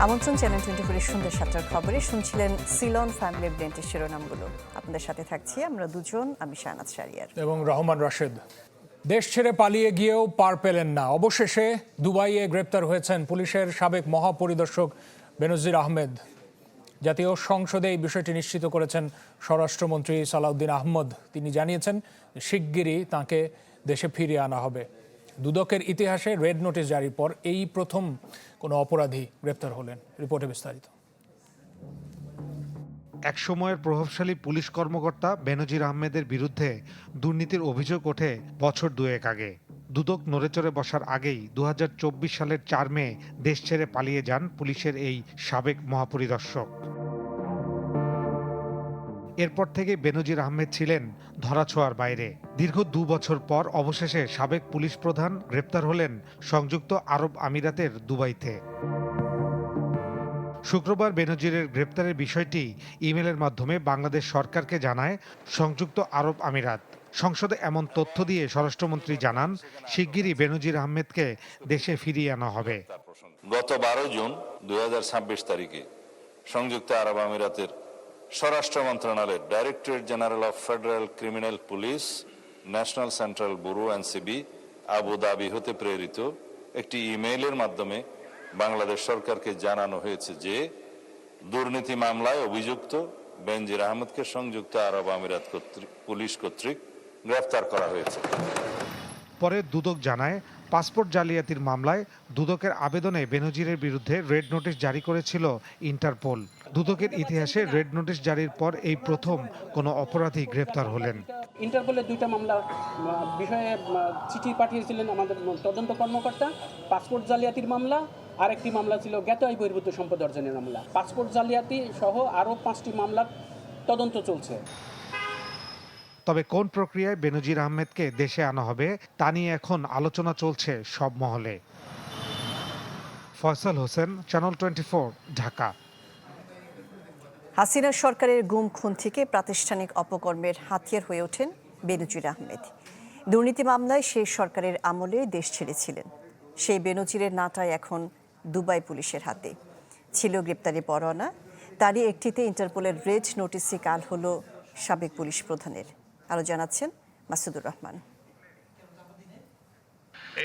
আমন্ত্রণ চ্যানেল 24 সন্ধ্যা 7টার খবরে। শুনছিলেন সিলন ফ্যামিলি ব্লেন্টের শিরোনামগুলো। আপনাদের সাথে থাকছি আমরা দুজন, আমি শাহনাজ শারিয়ার এবং রহমান রাশেদ। দেশ ছেড়ে পালিয়ে গিয়েও পার পেলেন না, অবশেষে দুবাইয়ে গ্রেপ্তার হয়েছেন পুলিশের সাবেক মহাপরিদর্শক বেনজির আহমেদ। জাতীয় সংসদে এই বিষয়টি নিশ্চিত করেছেন স্বরাষ্ট্রমন্ত্রী সালাউদ্দিন আহমদ। তিনি জানিয়েছেন শিগগিরই তাঁকে দেশে ফিরিয়ে আনা হবে। দুদকের ইতিহাসে রেড নোটিশ জারির পর এই প্রথম কোনো অপরাধী গ্রেপ্তার হলেন। রিপোর্টে বিস্তারিত। একসময়ের প্রভাবশালী পুলিশ কর্মকর্তা বেনজির আহমেদের বিরুদ্ধে দুর্নীতির অভিযোগ ওঠে বছর দুয়েক আগে। দুদক নড়েচড়ে বসার আগেই 2024 সালের 4 মে দেশ ছেড়ে পালিয়ে যান পুলিশের এই সাবেক মহাপরিদর্শক। এরপর থেকে বেনজির আহমেদ ছিলেন ধরাছোঁয়ার বাইরে। দীর্ঘ 2 বছর পর অবশেষে সাবেক পুলিশ প্রধান গ্রেপ্তার হলেন সংযুক্ত আরব আমিরাতের দুবাইতে। শুক্রবার বেনজিরের গ্রেপ্তারের বিষয়টি ইমেলের মাধ্যমে বাংলাদেশ সরকারকে জানায় সংযুক্ত আরব আমিরাত। সংসদে এমন তথ্য দিয়ে স্বরাষ্ট্রমন্ত্রী জানান শিগগিরই বেনজির আহমেদকে দেশে ফিরিয়ে আনা হবে। গত 12 জুন 2026 তারিখে সংযুক্ত আরব আমিরাতের স্বরাষ্ট্র মন্ত্রণালয়ের directorate general of federal criminal police, national central bureau NCB, Abu Dhabi হতে প্রেরিত একটি ইমেইলের মাধ্যমে বাংলাদেশ সরকারকে জানানো হয়েছে যে দুর্নীতি মামলায় অভিযুক্ত বেনজির আহমেদকে সংযুক্ত আরব আমিরাত পুলিশ কর্তৃক গ্রেফতার করা হয়েছে। পরে দুদক জানায় পাসপোর্ট জালিয়াতির মামলায় দুদকের আবেদনে বেনজিরের বিরুদ্ধে রেড নোটিশ জারি করেছিল ইন্টারপোল। দুদকের ইতিহাসে রেড নোটিশ জারির পর এই প্রথম কোনো অপরাধী গ্রেপ্তার হলেন। ইন্টারপোলের 2টা মামলা বিষয়ে চিঠি পাঠিয়েছিলেন আমাদের তদন্ত কর্মকর্তা। পাসপোর্ট জালিয়াতির মামলা, আরেকটি মামলা ছিল জ্ঞাত আয় বহির্ভূত সম্পদ অর্জনের মামলা। পাসপোর্ট জালিয়াতি সহ আরও 5টি মামলার তদন্ত চলছে। তবে কোন প্রক্রিয়ায় বেনজির আহমেদকে দেশে আনা হবে তা নিয়ে এখন আলোচনা চলছে সব মহলে। ফয়সাল হোসেন, চ্যানেল 24, ঢাকা। হাসিনা সরকারের গুম খুন থেকে প্রাতিষ্ঠানিক অপকর্মের হাতিয়ার হয়ে ওঠেন বেনজির আহমেদ। দুর্নীতি মামলায় সেই সরকারের আমলে দেশ ছেড়েছিলেন। সেই বেনজিরের নাটাই এখন দুবাই পুলিশের হাতে। ছিল গ্রেপ্তারি পরোয়ানা, তারই একটিতে ইন্টারপোলের রেড নোটিশে কাল হলো সাবেক পুলিশ প্রধানের। আরো জানাচ্ছেন মাসুদুর রহমান।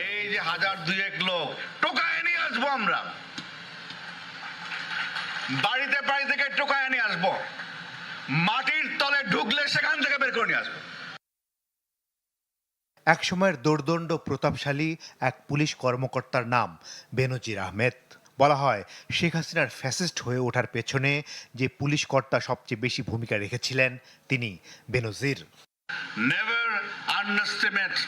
এই যে 1000-2 লোক টোকায় নিয়ে আসবো, আমরা বাড়িতে বাড়ি থেকে টোকায় নিয়ে আসবো, মাটির তলে ঢুকলে সেখান থেকে বের করে নিয়ে আসবো। একসময়ের দোর্দণ্ড প্রতাপশালী এক পুলিশ কর্মকর্তার নাম বেনজির আহমেদ। বলা হয় শেখ হাসিনার ফ্যাসিস্ট হয়ে ওঠার পেছনে যে পুলিশ কর্তা সবচেয়ে বেশি ভূমিকা রেখেছিলেন তিনি বেনজির। Never underestimate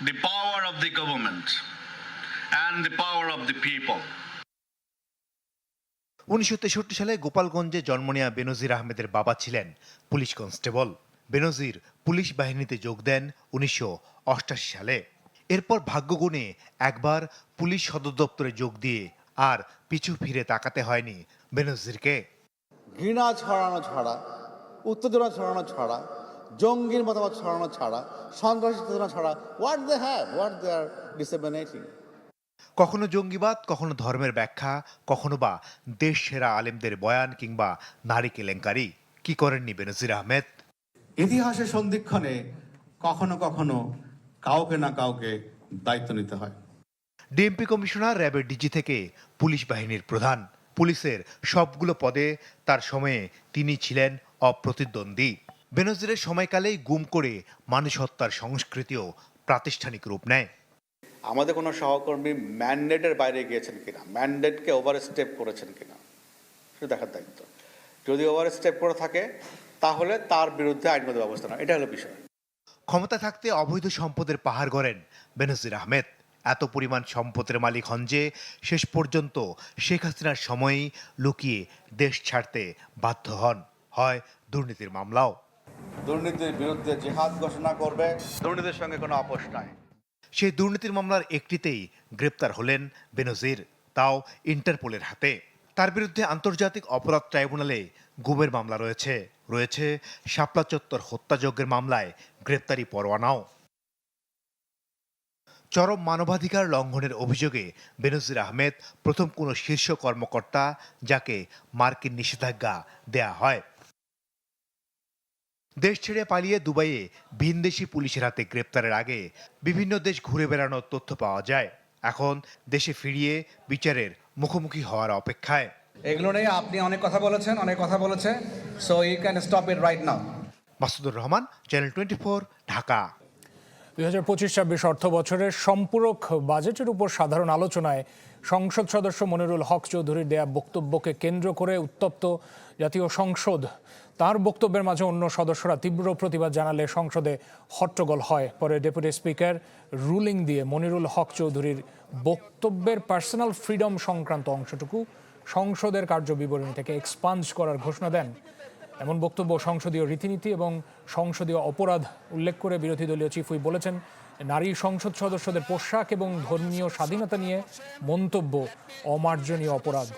the power of the government and the power of the people. 1963 সালে গোপালগঞ্জে জন্ম নেওয়া বেনজির আহমেদের বাবা ছিলেন পুলিশ কনস্টেবল। বেনজির পুলিশ বাহিনীতে যোগ দেন 1988 সালে। এরপর ভাগ্যগুণে একবার পুলিশ সদর দপ্তরে যোগ দিয়ে আর পিছু ফিরে তাকাতে হয়নি বেনজিরকে। ঘৃণা ছড়ানো ছাড়া, উত্তেজনা ছড়ানো ছাড়া, জঙ্গির মতামত ছড়ানো ছাড়া, সন্ত্রাসী চেতনা ছাড়া, হোয়াট দে আর ডিসেমিনেটিং। কখনো জঙ্গিবাদ, কখনো ধর্মের ব্যাখ্যা, কখনো বা দেশ সেরা আলেমদের বয়ান কিংবা নারী কেলেঙ্কারি। কি করেননি বেনজির আহমেদ? ইতিহাসের সন্ধিক্ষণে কখনো কখনো কাউকে না কাউকে দায়িত্ব নিতে হয়। ডিএমপি কমিশনার, র্যাবের ডিজি থেকে পুলিশ বাহিনীর প্রধান, পুলিশের সবগুলো পদে তার সময়ে তিনি ছিলেন অপ্রতিদ্বন্দ্বী। বেনজিরের সময়কালেই গুম করে মানুষ হত্যার সংস্কৃতিও প্রাতিষ্ঠানিক রূপ নেয়। আমাদের কোনো সহকর্মী ম্যান্ডেটের বাইরে গিয়েছেন কিনা, ম্যান্ডেটকে ওভার স্টেপ করেছেন কিনা, সেটা দেখার দায়িত্ব। যদি ওভার স্টেপ করে থাকে তাহলে তার বিরুদ্ধে আইনগত ব্যবস্থা নেওয়া, এটা হলো বিষয়। ক্ষমতা থাকতে অবৈধ সম্পদের পাহাড় গড়েন বেনজির আহমেদ। এত পরিমাণ সম্পদের মালিক হন যে শেষ পর্যন্ত শেখ হাসিনার সময়েই লুকিয়ে দেশ ছাড়তে বাধ্য হন। হয় দুর্নীতির মামলাও। দুর্নীতির বিরুদ্ধে জিহাদ ঘোষণা করবে, দুর্নীতির সঙ্গে কোনো আপোষ নাই। সেই দুর্নীতির মামলার একটিতেই গ্রেপ্তার হলেন বেনজির, তাও ইন্টারপোলের হাতে। তার বিরুদ্ধে আন্তর্জাতিক অপরাধ ট্রাইব্যুনালে গুমের মামলা রয়েছে শাপলা চত্বর হত্যাযজ্ঞের মামলায় গ্রেপ্তারি পরোয়ানাও। চরম মানবাধিকার লঙ্ঘনের অভিযোগে বেনজির আহমেদ প্রথম কোনো শীর্ষ কর্মকর্তা যাকে মার্কিন নিষেধাজ্ঞা দেয়া হয়। দেশ ছেড়ে পালিয়ে দুবাইয়ে ভিনদেশি পুলিশের হাতে গ্রেপ্তারের আগে বিভিন্ন দেশ ঘুরে বেড়ানোর তথ্য পাওয়া যায়। এখন দেশে ফিরিয়ে বিচারের মুখোমুখি হওয়ার অপেক্ষায়। এগুলো নিয়ে আপনি অনেক কথা বলেছেন, so you can stop it right now. Masudur Rahman, channel 24, Dhaka. 2025-26 অর্থ বছরের সম্পূরক বাজেটের উপর সাধারণ আলোচনায় সংসদ সদস্য মনিরুল হক চৌধুরীর দেয়া বক্তব্যকে কেন্দ্র করে উত্তপ্ত জাতীয় সংসদ। তার বক্তব্যের মাঝে অন্য সদস্যরা তীব্র প্রতিবাদ জানালে সংসদে হট্টগোল হয়। পরে ডেপুটি স্পিকার রুলিং দিয়ে মনিরুল হক চৌধুরীর বক্তব্যের পার্সোনাল ফ্রিডম সংক্রান্ত অংশটুকু সংসদের কার্যবিবরণী থেকে এক্সপাঞ্জ করার ঘোষণা দেন। এমন বক্তব্য সংসদীয় রীতিনীতি এবং সংসদীয় অপরাধ উল্লেখ করে বিরোধী দলীয় চিফ হুইপ বলেছেন, নারী সংসদ সদস্যদের পোশাক এবং ধর্মীয় স্বাধীনতা নিয়ে মন্তব্য অমার্জনীয় অপরাধ।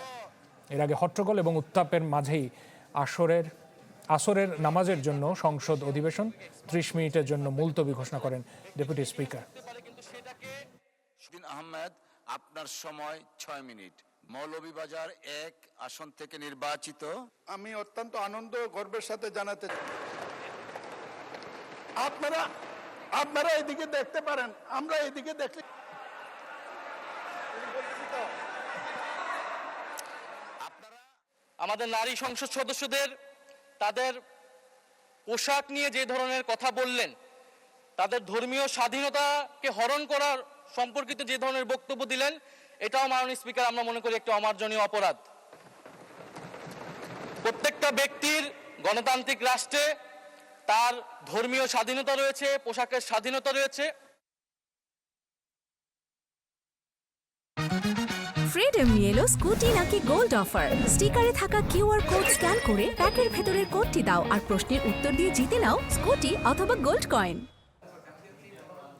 এর আগে হট্টগোল এবং উত্তাপের মাঝেই আসরের নামাজের জন্য সংসদ অধিবেশন 30 মিনিটের জন্য মুলতবি ঘোষণা করেন ডেপুটি স্পিকার। আহমেদ, আপনার সময় 6 মিনিট। মৌলভীবাজার 1 আসন থেকে নির্বাচিত। আমি অত্যন্ত আনন্দ ও গর্বের সাথে জানাতে চাই, আপনারা এদিকে দেখতে পারেন, আমরা এদিকে দেখলে আমাদের নারী সংসদ সদস্যদের তাদের পোশাক নিয়ে যে ধরনের কথা বললেন, তাদের ধর্মীয় স্বাধীনতাকে হরণ করার সম্পর্কিত যে ধরনের বক্তব্য দিলেন, এটাও মাননীয় স্পিকার আমরা মনে করি একটা অমার্জনীয় অপরাধ। প্রত্যেকটা ব্যক্তির গণতান্ত্রিক রাষ্ট্রে তার ধর্মীয় স্বাধীনতা রয়েছে, পোশাকের স্বাধীনতা রয়েছে। ফ্রিডম নিয়ে এলো স্কুটি নাকি গোল্ড অফার। স্টিকারে থাকা কিউআর কোড স্ক্যান করে প্যাকের ভেতরের কোডটি দাও আর প্রশ্নের উত্তর দিয়ে জিতে নাও স্কুটি অথবা গোল্ড কয়েন।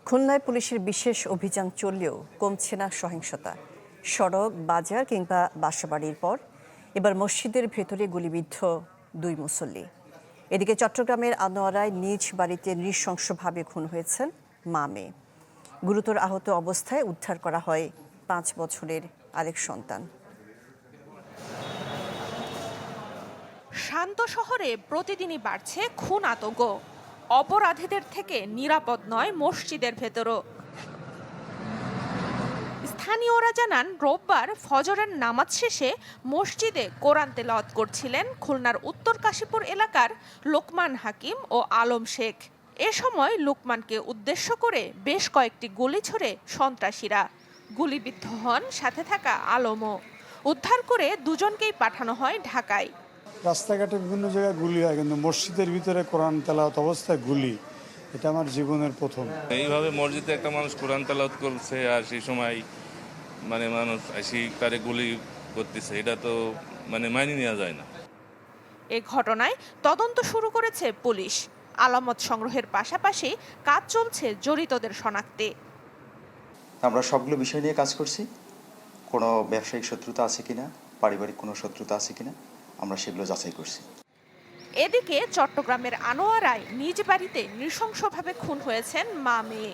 খুলনায় পুলিশের বিশেষ অভিযান চললেও কমছে না সহিংসতা। সড়ক, বাজার কিংবা বাসাবাড়ির পর এবার মসজিদের ভেতরে গুলিবিদ্ধ 2 মুসল্লি। এদিকে চট্টগ্রামের আনোয়ারায় নিজ বাড়িতে নৃশংসভাবে খুন হয়েছেন মা মেয়ে। গুরুতর আহত অবস্থায় উদ্ধার করা হয় 5 বছরের আরেক সন্তান। শান্ত শহরে প্রতিদিনই বাড়ছে খুন আতঙ্ক। অপরাধীদের থেকে নিরাপদ নয় মসজিদের ভেতরও। স্থানীয়রা জানান, রোববার ফজরের নামাজ শেষে মসজিদে কোরআন তেলাওয়াত করছিলেন খুলনার উত্তর কাশীপুর এলাকার লোকমান হাকিম ও আলম শেখ। এ সময় লোকমানকে উদ্দেশ্য করে বেশ কয়েকটি গুলি ছোড়ে সন্ত্রাসীরা। গুলিবিদ্ধ হন সাথে থাকা আলমও। উদ্ধার করে দুজনকেই পাঠানো হয় ঢাকায়। রাস্তাঘাটে বিভিন্ন জায়গায় গুলি হয়, কিন্তু মসজিদের ভিতরে কোরআন তেলাওয়াত অবস্থায় গুলি, এটা আমার জীবনের প্রথম। এইভাবে মসজিদে একটা মানুষ কোরআন তেলাওয়াত করছে আর সেই সময় মানুষ আসি তারে গুলি করতেছে, এটা তো মানিয়ে নেওয়া যায় না। এ ঘটনায় তদন্ত শুরু করেছে পুলিশ। আলামত সংগ্রহের পাশাপাশি কাজ চলছে জড়িতদের শনাক্তে। আমরা সবগুলো বিষয় নিয়ে কাজ করছি। কোনো ব্যবসায়িক শত্রুতা আছে কিনা, পারিবারিক কোনো শত্রুতা আছে কিনা, আমরা সেগুলো যাচাই করছি। এদিকে চট্টগ্রামের আনোয়ারায় নিজ বাড়িতে নৃশংসভাবে খুন হয়েছেন মা মেয়ে।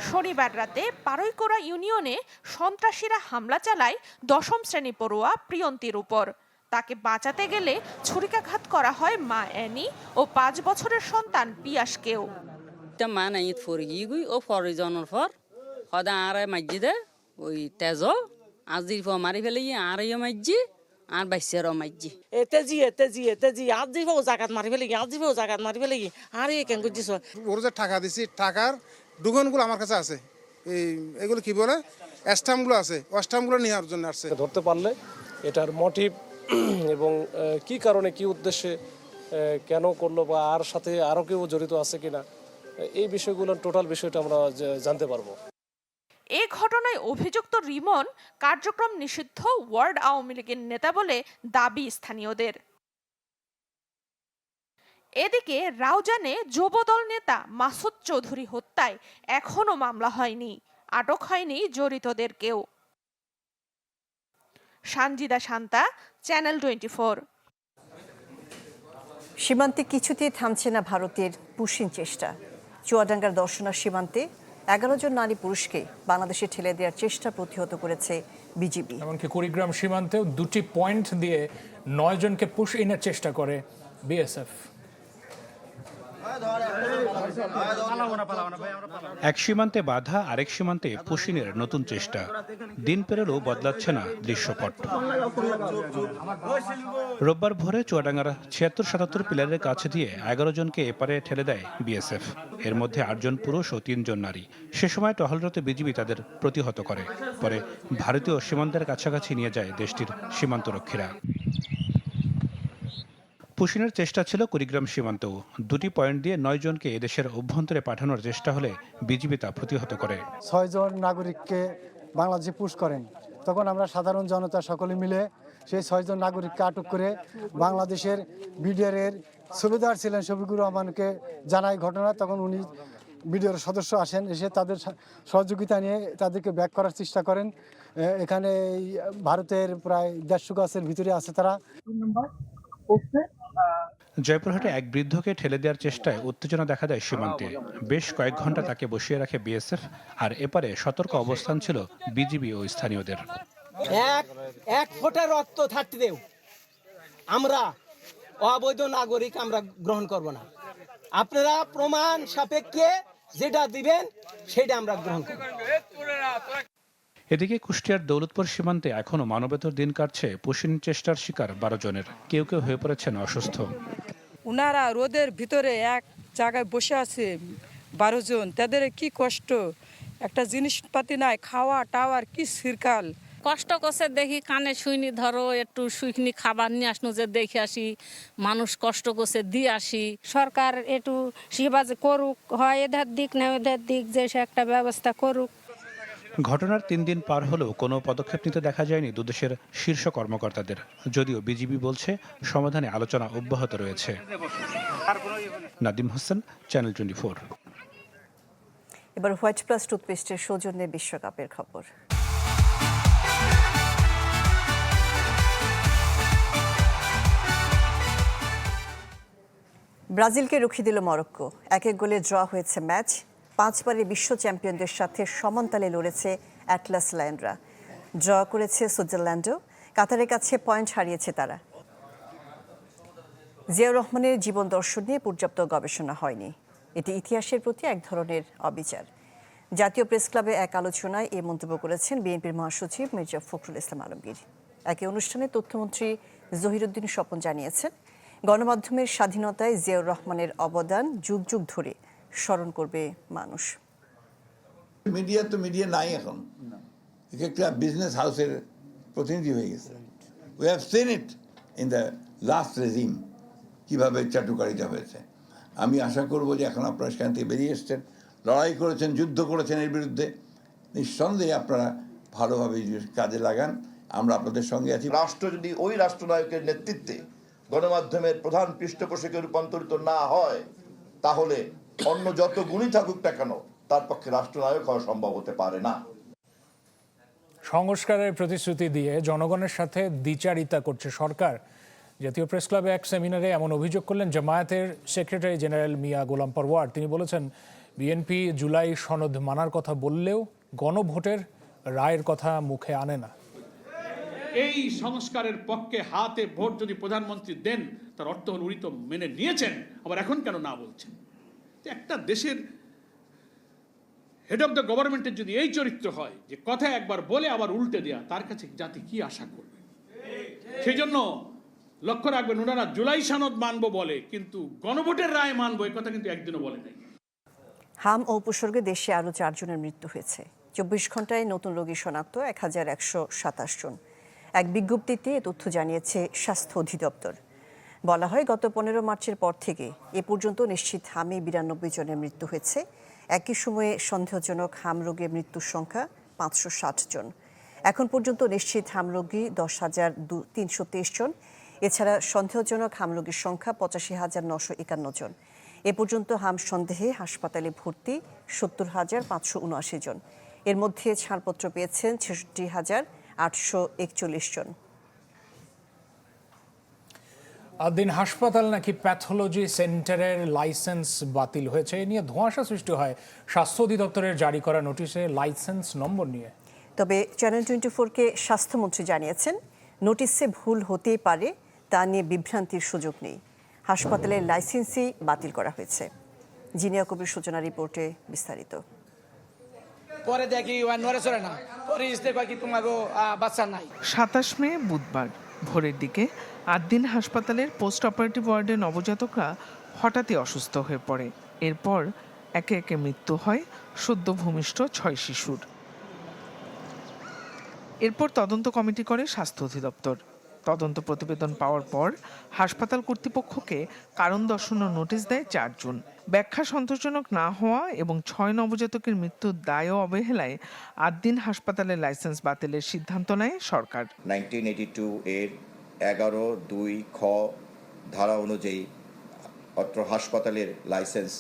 শনিবার রাতে পারৈকোড়া ইউনিয়নে সন্ত্রাসীরা হামলা চালায় 10ম শ্রেণী পড়ুয়া প্রিয়ন্তীর উপর। তাকে বাঁচাতে গেলে ছুরিকাঘাত করা হয় মা অ্যানি ও 5 বছরের সন্তান পিয়াসকেও। মা নাই ফরগি ও ফরজনের পর সদা আর মসজিদে ওই তেজ আজির পর মারি ফেলে আরও মাইজি আর বাইশেরও মাইজি তেজি আজিব জাগাত মারি ফেলে আজিব জাগাত মারি ফেলে আর কেন করছিস। ওর যে টাকা দিছি, টাকার দুগুণগুলো আমার কাছে আছে। এগুলো কি বলে স্ট্যাম্পগুলো আছে, স্ট্যাম্পগুলো নেওয়ার জন্য আসছে। ধরতে পারলে এটার মোটিভ এবং কি কারণে কি উদ্দেশ্যে কেন করলো বা আর সাথে আরও কেউ জড়িত আছে কিনা, এই বিষয়গুলো টোটাল বিষয়টা আমরা জানতে পারবো। এ ঘটনায় অভিযুক্ত রিমন কার্যক্রম নিষিদ্ধ ওয়ার্ড আওয়ামী লীগের নেতা বলে দাবি স্থানীয়দের। এদিকে রাউজানে যুবদল নেতা মাসুদ চৌধুরী হত্যায় এখনো মামলা হয়নি, আটক হয়নি জড়িতদের কেউ। সানজিদা শান্তা, চ্যানেল 24। সীমান্তে কিছুতেই থামছে না ভারতের পুশিং চেষ্টা। চুয়াডাঙ্গার দর্শনা সীমান্তে 11 জন নারী পুরুষকে বাংলাদেশে ঠেলে দেওয়ার চেষ্টা প্রতিহত করেছে বিজিবি। এমনকি কুড়িগ্রাম সীমান্তেও 2টি পয়েন্ট দিয়ে 9 জনকে পুশ ইনের চেষ্টা করে বিএসএফ। এক সীমান্তে বাধা, আরেক সীমান্তে পুশিনের নতুন চেষ্টা। দিন পেরোলেও বদলাচ্ছে না দৃশ্যপট। রোববার ভোরে চুয়াডাঙ্গার 76-77 পিলারের কাছে দিয়ে 11 জনকে এপারে ঠেলে দেয় বিএসএফ। এর মধ্যে 8 জন পুরুষ ও 3 জন নারী। সে সময় টহলরত বিজিবি তাদের প্রতিহত করে। পরে ভারতীয় সীমান্তের কাছাকাছি নিয়ে যায় দেশটির সীমান্তরক্ষীরা। পুশিনের চেষ্টা ছিল কুড়িগ্রাম সীমান্তেও। 2টি পয়েন্ট দিয়ে 9 জনকে এদেশের অভ্যন্তরে পাঠানোর চেষ্টা হলে বিজিবি তা প্রতিহত করে। 6 জন নাগরিককে বাংলাদেশে পুশ করেন। তখন আমরা সাধারণ জনতা সকলে মিলে সেই 6 জন নাগরিককে আটক করে বাংলাদেশের বিডিআর এর সুবেদার ছিলেন শফিকুর রহমানকে জানাই ঘটনা। তখন উনি বিডিআর সদস্য আসেন, এসে তাদের সহযোগিতা নিয়ে তাদেরকে ব্যাক করার চেষ্টা করেন। এখানে ভারতের প্রায় 150 গাছের ভিতরে আছে তারা। জয়পুরহাটে এক বৃদ্ধকে ঠেলে দেওয়ার চেষ্টায় উত্তেজনা দেখা দেয় সীমান্তে। বেশ কয়েক ঘন্টা তাকে বসিয়ে রাখে বিএসএফ, আর এপারে সতর্ক অবস্থান ছিল বিজিবি ও স্থানীয়দের। এক ফোঁটা রক্ত থাকতে দেও, আমরা অবৈধ নাগরিক আমরা গ্রহণ করব না। আপনারা প্রমাণ সাপেক্ষে যেটা দিবেন সেটা আমরা গ্রহণ করব। এদিকে কুষ্টিয়ার দৌলতপুর সীমান্তে এখনও মানবেতর দিন কাটছে পুশিন চেষ্টার শিকার 12 জনের। কেউ কেউ হয়ে পড়েছেন অসুস্থ। উনারা রোদের ভিতরে এক জায়গায় বসে আছে 12 জন, তাদের কি কষ্ট, একটা জিনিসপাতি নাই, খাওয়া টাওয়ার কি সিরকাল। কষ্ট করছে দেখি, কানে শুইনি, ধরো একটু শুইনি খাবার নিয়ে আসনো যে দেখে আসি, মানুষ কষ্ট করছে দিয়ে আসি। সরকার একটু সেবা করুক, হয় এদের দিক না ওদের দিক, যে সে একটা ব্যবস্থা করুক। ঘটনার 3 দিন পার হলেও কোনো পদক্ষেপ নিতে দেখা যায়নি দুদেশের শীর্ষ কর্মকর্তাদের। যদিও বিজিবি বলছে সমাধানে আলোচনা অব্যাহত রয়েছে। নাদিম হোসেন, চ্যানেল 24। এবার হোয়াইট প্লাস টুথপেস্টের সৌজন্যে বিশ্বকাপের খবর। ব্রাজিলকে রুখে দিল মরক্কো। 1-1 গোলে ড্র হয়েছে ম্যাচ। 5 বারের বিশ্ব চ্যাম্পিয়নদের সাথে সমান তালে লড়েছে অ্যাটলাস লায়নরা। ড্র করেছে সুইজারল্যান্ডও। কাতারের কাছে পয়েন্ট হারিয়েছে তারা। জিয়াউর রহমানের জীবন দর্শন নিয়ে পর্যাপ্ত গবেষণা হয়নি। এটি ইতিহাসের প্রতি এক ধরনের অবিচার। জাতীয় প্রেস ক্লাবে এক আলোচনায় এই মন্তব্য করেছেন বিএনপির মহাসচিব মির্জা ফখরুল ইসলাম আলমগীর। একই অনুষ্ঠানে তথ্যমন্ত্রী জহিরুদ্দিন স্বপন জানিয়েছেন, গণমাধ্যমের স্বাধীনতায় জিয়াউর রহমানের অবদান যুগ যুগ ধরে স্মরণ করবে মানুষ। মিডিয়া তো মিডিয়া নাই এখন, একটা বিজনেস হাউসের প্রতিনিধি হয়ে গেছে। We have seen it in the last regime, কীভাবে চাটুকারিতা হয়েছে। আমি আশা করব যে এখন আপনারা সেখান থেকে বেরিয়ে এসছেন, লড়াই করেছেন, যুদ্ধ করেছেন এর বিরুদ্ধে। নিঃসন্দেহে আপনারা ভালোভাবে কাজে লাগান, আমরা আপনাদের সঙ্গে আছি। রাষ্ট্র যদি ওই রাষ্ট্রনায়কের নেতৃত্বে গণমাধ্যমের প্রধান পৃষ্ঠপোষকে রূপান্তরিত না হয়, তাহলে অন্য যত গুণী থাকুক না কেন তার পক্ষে রাষ্ট্রনায়ক হওয়া সম্ভব হতে পারে না। সংস্কারের প্রতিশ্রুতি দিয়ে জনগণের সাথে দ্বিচারিতা করছে সরকার। জাতীয় প্রেস ক্লাবে এক সেমিনারে এমন অভিযোগ করলেন জামায়াতের সেক্রেটারি জেনারেল মিয়া গোলাম পরওয়ার। তিনি বলেছেন, বিএনপি জুলাই সনদ মানার কথা বললেও গণভোটের রায়ের কথা মুখে আনে না। এই সংস্কারের পক্ষে হাতে ভোট যদি প্রধানমন্ত্রী দেন, তার অর্থ হল উনি তো মেনে নিয়েছেন, আবার এখন কেন না বলছেন? একটা দেশের হেড অফ দ্য গভর্নমেন্টের যদি এই চরিত্র হয় যে কথা একবার বলে আবার উল্টে দেয়া, তার কাছে জাতি কি আশা করবে? সেই জন্য লক্ষ্য রাখবেন, ওনারা জুলাই সনদ মানবো বলে, কিন্তু গণভোটের রায় মানবো এই কথা কিন্তু একদিনও বলে নাই। হাম ও উপসর্গে দেশে আরও 4 জনের মৃত্যু হয়েছে। 24 ঘন্টায় নতুন রোগী শনাক্ত 1127 জন। এক বিজ্ঞপ্তিতে এ তথ্য জানিয়েছে স্বাস্থ্য অধিদপ্তর। বলা হয়, গত 15 মার্চের পর থেকে এ পর্যন্ত নিশ্চিত হামে 92 জনের মৃত্যু হয়েছে। একই সময়ে সন্দেহজনক হাম রোগে মৃত্যুর সংখ্যা 560 জন। এখন পর্যন্ত নিশ্চিত হাম রোগী 10,323 জন। এছাড়া সন্দেহজনক হাম রোগীর সংখ্যা 85,951 জন। এ পর্যন্ত হাম সন্দেহে হাসপাতালে ভর্তি 70,579 জন। এর মধ্যে ছাড়পত্র পেয়েছেন 66,841 জন। দিন হাসপাতাল নাকি প্যাথোলজি সেন্টারের লাইসেন্স বাতিল হয়েছে, এ নিয়ে ধোঁয়াশা সৃষ্টি হয় স্বাস্থ্য অধিদপ্তরের জারি করা নোটিশে লাইসেন্স নম্বর নিয়ে। তবে চ্যানেল 24-কে স্বাস্থ্যমন্ত্রী জানিয়েছেন, নোটিশে ভুল হতেই পারে, তা নিয়ে বিভ্রান্তির সুযোগ নেই। হাসপাতালের লাইসেন্সই বাতিল করা হয়েছে। জিনিয়া কবির সূচনা রিপোর্টে বিস্তারিত। পরে দেখি নড়ে চড়ে না, পরে কি তোমার বাচ্চা নাই। 27 মে বুধবার ভোরের দিকে আদ্দিন হাসপাতালের পোস্ট অপারেটিভ ওয়ার্ডে নবজাতকরা হঠাৎই অসুস্থ হয়ে পড়ে। এরপর একে একে মৃত্যু হয় সদ্য ভূমিষ্ঠ 6 শিশুর। এরপর তদন্ত কমিটি করে স্বাস্থ্য অধিদপ্তর। তদন্ত প্রতিবেদন পাওয়ার পর হাসপাতাল কর্তৃপক্ষকে কারণ দর্শানোর নোটিশ দেয় 4 জুন। ব্যাখ্যা সন্তোষজনক না হওয়া এবং 6 নবজাতকের মৃত্যুর দায় ও অবহেলায় আদ্দিন হাসপাতালের লাইসেন্স বাতিলের সিদ্ধান্ত নেয় সরকার। 1982 এর 11(2) খ ধারা অনুযায়ী অত্র হাসপাতালের লাইসেন্স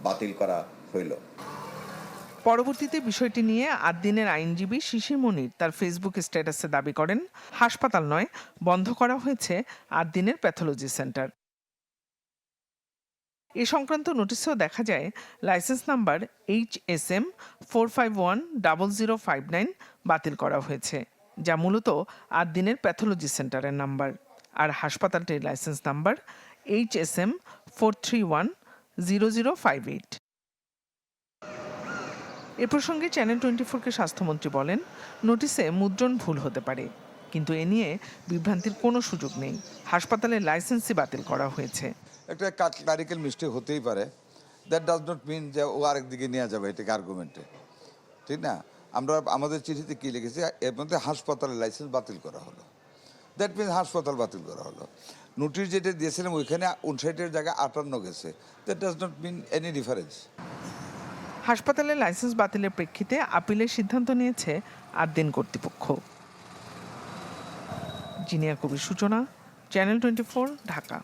বাতিল করা হইল। পরবর্তীতে বিষয়টি নিয়ে আদ্দিনের আইনজীবী শিশির মনির তার ফেসবুক স্ট্যাটাসে দাবি করেন, হাসপাতাল নয়, বন্ধ করা হয়েছে আদ্দিনের প্যাথোলজি সেন্টার। এ সংক্রান্ত নোটিশেও দেখা যায় লাইসেন্স নাম্বার HSM 4510059 বাতিল করা হয়েছে, যা মূলত আদ্দিনের প্যাথোলজি সেন্টারের নাম্বার। আর হাসপাতালটির লাইসেন্স নাম্বার HSM 4310058। এ প্রসঙ্গে চ্যানেল 24-কে স্বাস্থ্যমন্ত্রী বলেন, নোটিশে মুদ্রণ ভুল হতে পারে, কিন্তু এ নিয়ে বিভ্রান্তির কোনো সুযোগ নেই। হাসপাতালের লাইসেন্সই বাতিল করা হয়েছে। একটা ক্লারিক্যাল মিস্টেক হতেই পারে, দ্যাট ডাজ নট মিন যে ও আরেক দিকে নিয়ে যাবে এটাকে আর্গুমেন্টে, ঠিক না? আমরা আমাদের চিঠিতে কী লিখেছি, এর মধ্যে হাসপাতালের লাইসেন্স বাতিল করা হলো, দ্যাট মিনস হাসপাতাল বাতিল করা হলো। নোটিশ যেটা দিয়েছিলাম ওইখানে 59-এর জায়গায় 58 গেছে, that does not mean any difference. হাসপাতালের লাইসেন্স বাতিলের প্রেক্ষিতে আপিলের সিদ্ধান্ত নিয়েছে আদ্দিন কর্তৃপক্ষ। জিনিয়া কবির সূচনা, চ্যানেল 24, ঢাকা।